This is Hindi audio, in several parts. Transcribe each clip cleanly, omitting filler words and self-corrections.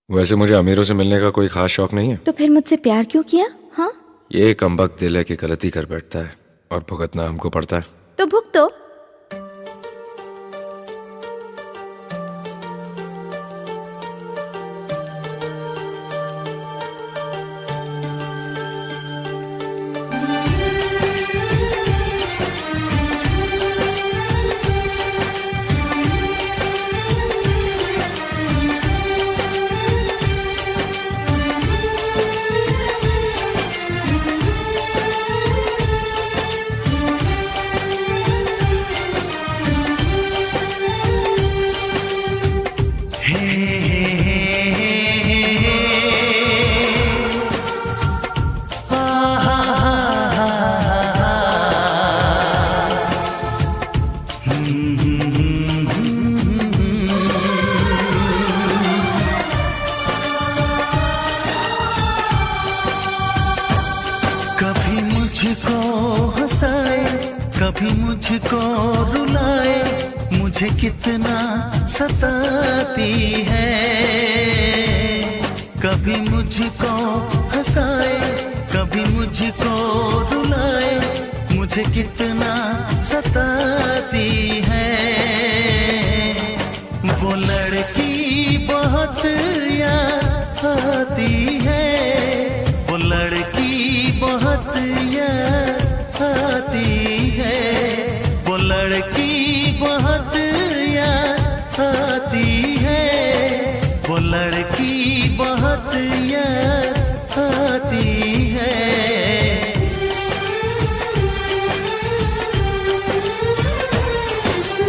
वैसे मुझे अमीरों से मिलने का कोई खास शौक नहीं है। तो फिर मुझसे प्यार क्यों किया? हाँ, ये कमबख्त दिल है कि गलती कर बैठता है और भुगतना हमको पड़ता है। तो भुगतो। कभी मुझको हंसाए, कभी मुझको रुलाए, मुझे कितना सताती है। कभी मुझको हंसाए, कभी मुझको रुलाए, मुझे कितना सताती है। वो लड़की बहुत याद आती है, वो लड़की बहुत याद आती है, वो लड़की बहुत याद आती है, वो लड़की बहुत याद आती है।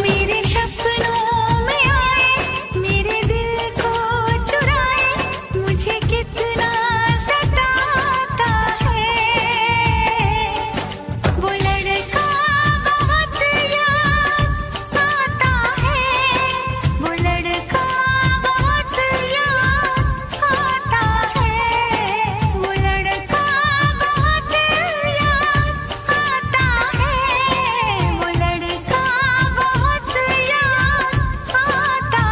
मेरे सपनों में आए, मेरे दिल को चुराए, मुझे कितना सताता है। वो लड़का बहुत याद आता है, वो लड़का बहुत याद आता है, वो लड़का बहुत याद आता है, वो लड़का बहुत याद आता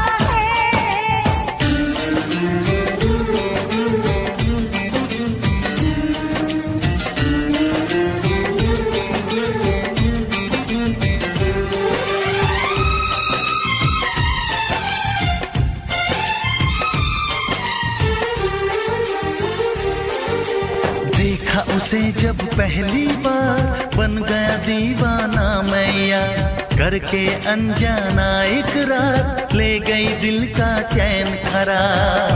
देखा उसे जब पहली बार, बन गया दीवाना मैया, करके अनजाना इकरार, ले गई दिल का चैन करार।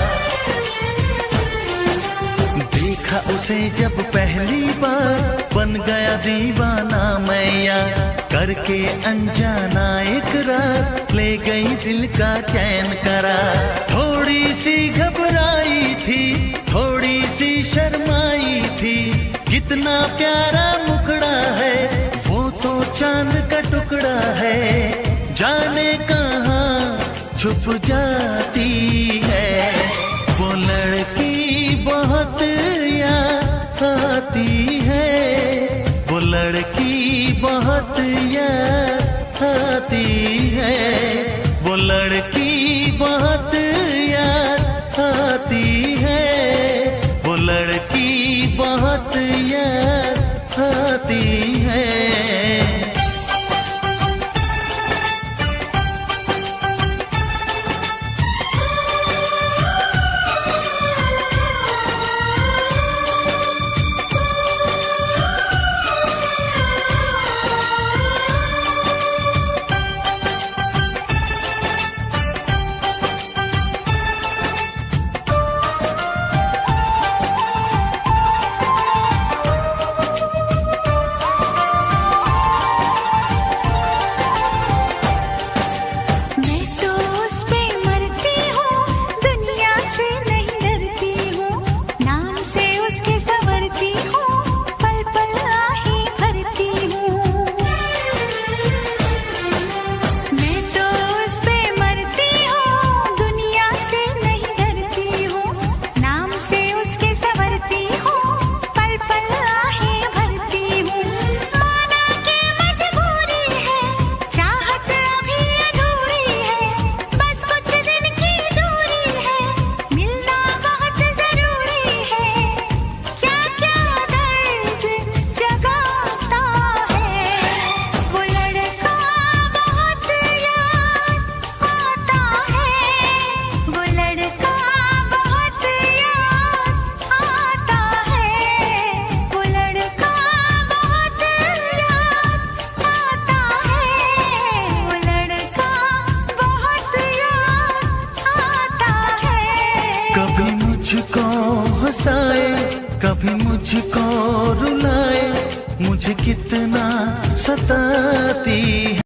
देखा उसे जब पहली बार, बन गया दीवाना मैया, करके अनजाना इकरार, ले गई दिल का चैन करार। थोड़ी सी घबराई थी, थोड़ी सी शर्माई थी, कितना प्यारा मुखड़ा है, वो तो चांद का टुकड़ा है, जाने कहाँ छुप जाती है। वो लड़की बहुत याद आती है, वो लड़की बहुत याद आती है, वो लड़की बहुत याद आती है, वो लड़की बहुत याद आती है। हंसाए, कभी मुझको रुलाए, मुझे कितना सताती है।